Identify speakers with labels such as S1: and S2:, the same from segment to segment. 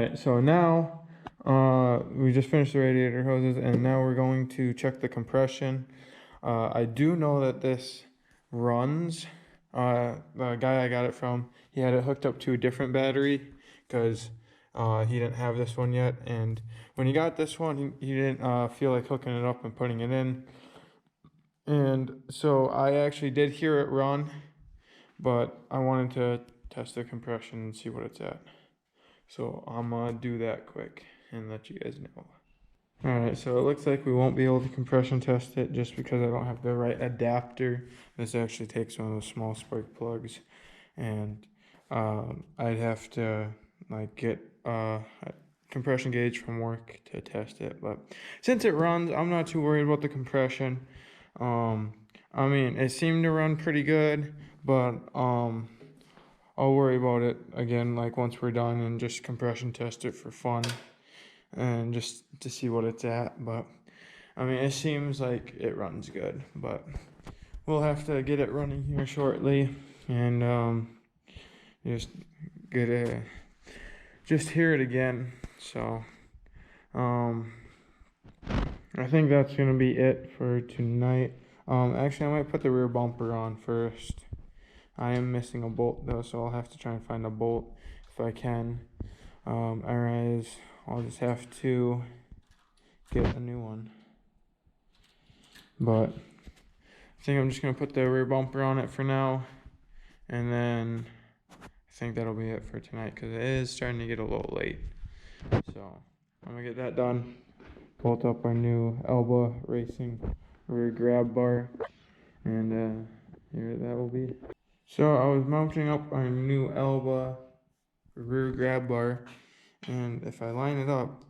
S1: right, so now we just finished the radiator hoses, and now we're going to check the compression. I do know that this runs. The guy I got it from, he had it hooked up to a different battery because he didn't have this one yet. And when he got this one, he didn't feel like hooking it up and putting it in. And so I actually did hear it run, but I wanted to test the compression and see what it's at. So I'm gonna do that quick and let you guys know. Alright, so it looks like we won't be able to compression test it just because I don't have the right adapter. This actually takes one of those small spark plugs, and I'd have to like get a compression gauge from work to test it. But since it runs, I'm not too worried about the compression. I mean, it seemed to run pretty good, but I'll worry about it again like once we're done and just compression test it for fun and just to see what it's at. But I mean, it seems like it runs good, but we'll have to get it running here shortly and just just hear it again. So I think that's gonna be it for tonight. Actually, I might put the rear bumper on first. I am missing a bolt though, so I'll have to try and find a bolt if I can. Otherwise, I'll just have to get a new one. But I think I'm just gonna put the rear bumper on it for now, and then I think that'll be it for tonight because it is starting to get a little late. So I'm gonna get that done. Bolt up our new Elba Racing rear grab bar, and here that will be. So I was mounting up our new Elba rear grab bar, and if I line it up,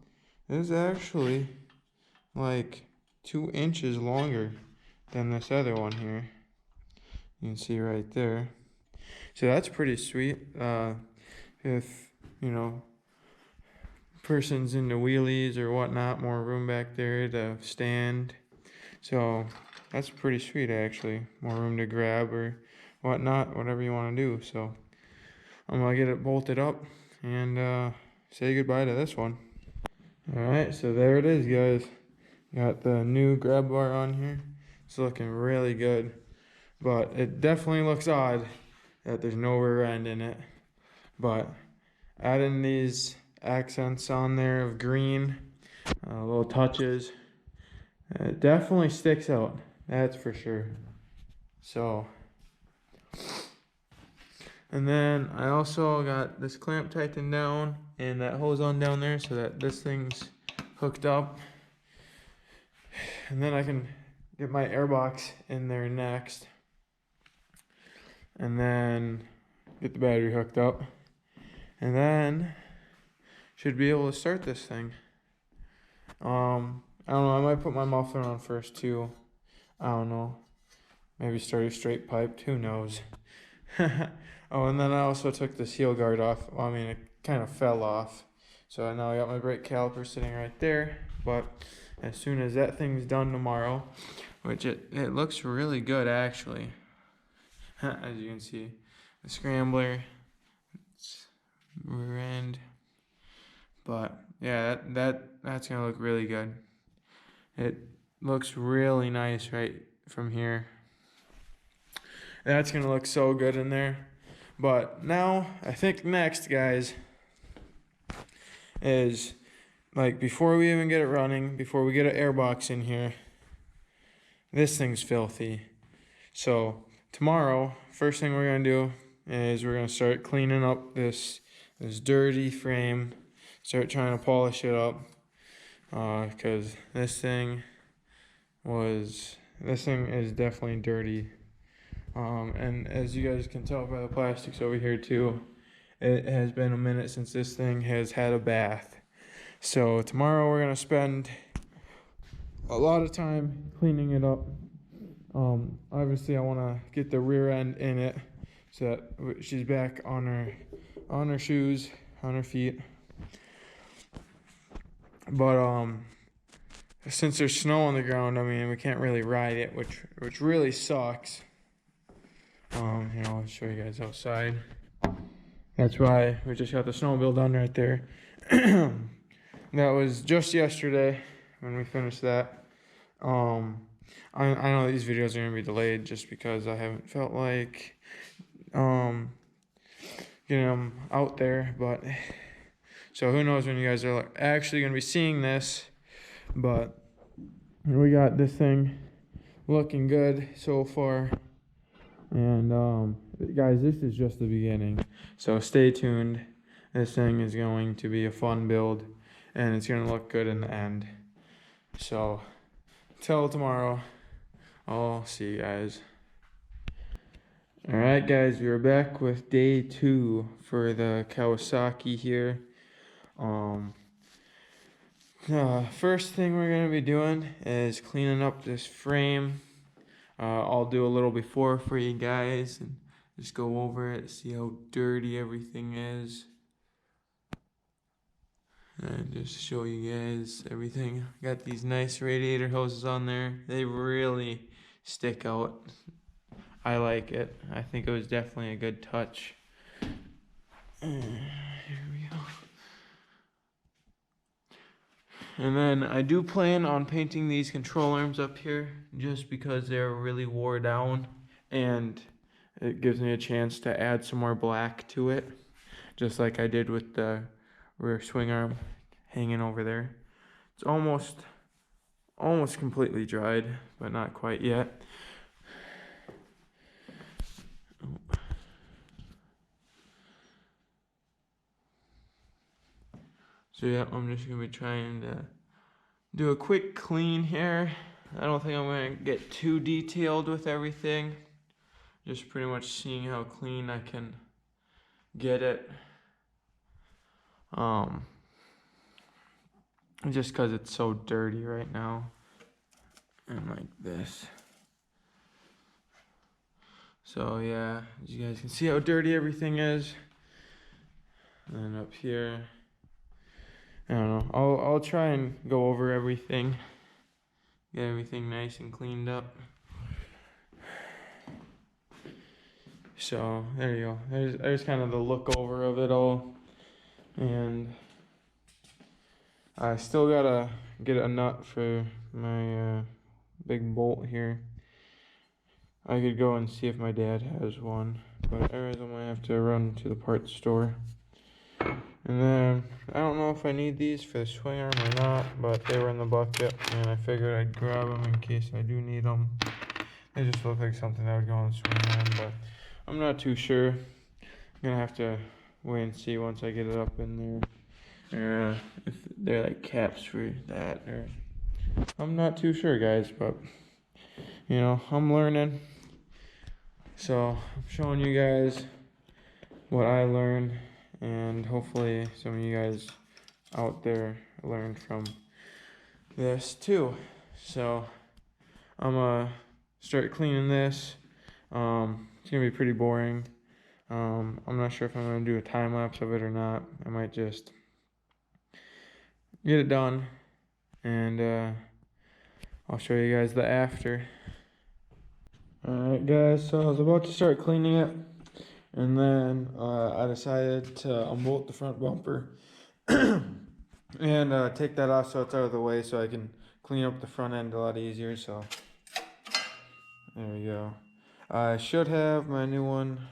S1: it is actually like 2 inches longer than this other one here. You can see right there. So that's pretty sweet. If, you know, person's into wheelies or whatnot, more room back there to stand. So that's pretty sweet actually. More room to grab or whatnot, whatever you want to do. So I'm gonna get it bolted up and say goodbye to this one. Alright, so there it is, guys. Got the new grab bar on here. It's looking really good, but it definitely looks odd that there's no rear end in it. But adding these accents on there of green, little touches, it definitely sticks out, that's for sure. So, and then I also got this clamp tightened down and that hose on down there so that this thing's hooked up. And then I can get my airbox in there next, and then get the battery hooked up, and then should be able to start this thing. I don't know, I might put my muffler on first too. I don't know, maybe start a straight piped, who knows. Oh, and then I also took the seal guard off. Well, I mean, it kind of fell off, so now I got my brake caliper sitting right there. But as soon as that thing's done tomorrow, which it looks really good actually, as you can see, the scrambler, it's rear end. But yeah, that's gonna look really good. It looks really nice right from here. That's gonna look so good in there. But now I think next, guys, is like before we even get it running, before we get an airbox in here, this thing's filthy. So tomorrow, first thing we're gonna do is we're gonna start cleaning up this dirty frame, start trying to polish it up, because this thing is definitely dirty. And as you guys can tell by the plastics over here too, it has been a minute since this thing has had a bath. So tomorrow we're gonna spend a lot of time cleaning it up. Obviously I wanna get the rear end in it so that she's back on her shoes, on her feet. But since there's snow on the ground, I mean, we can't really ride it, which really sucks. You know, I'll show you guys outside. That's why we just got the snowmobile done right there. That was just yesterday when we finished that. I know these videos are gonna be delayed just because I haven't felt like getting them out there, but so who knows when you guys are actually gonna be seeing this. But we got this thing looking good so far, and guys, this is just the beginning, so stay tuned. This thing is going to be a fun build, and it's gonna look good in the end. So till tomorrow, I'll see you guys. Alright guys, we are back with day 2 for the Kawasaki here. First thing we're going to be doing is cleaning up this frame. I'll do a little before for you guys and just go over it, see how dirty everything is. And just show you guys everything. Got these nice radiator hoses on there. They really stick out. I like it. I think it was definitely a good touch. Here we go. And then I do plan on painting these control arms up here just because they're really wore down, and it gives me a chance to add some more black to it, just like I did with the rear swing arm hanging over there. It's almost completely dried, but not quite yet. So yeah, I'm just gonna be trying to do a quick clean here. I don't think I'm gonna get too detailed with everything. Just pretty much seeing how clean I can get it. Just cause it's so dirty right now. And like this. So yeah, as you guys can see how dirty everything is. And then up here, I don't know. I'll try and go over everything, get everything nice and cleaned up. So there you go. There's kind of the look over of it all, and I still gotta get a nut for my big bolt here. I could go and see if my dad has one, but otherwise I'm gonna have to run to the parts store. And then, I don't know if I need these for the swing arm or not, but they were in the bucket, and I figured I'd grab them in case I do need them. They just look like something that would go on the swing arm, but I'm not too sure. I'm gonna have to wait and see once I get it up in there. Or if they're like caps for that, or I'm not too sure, guys, but you know, I'm learning. So, I'm showing you guys what I learned, and hopefully some of you guys out there learned from this too. So I'm gonna start cleaning this. It's gonna be pretty boring. I'm not sure if I'm gonna do a time lapse of it or not. I might just get it done, and I'll show you guys the after. Alright guys, so I was about to start cleaning it, and then I decided to unbolt the front bumper and take that off so it's out of the way so I can clean up the front end a lot easier. So there we go. I should have my new one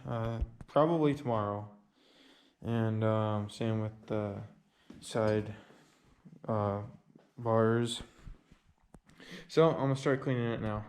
S1: probably tomorrow, and same with the side bars. So I'm gonna start cleaning it now.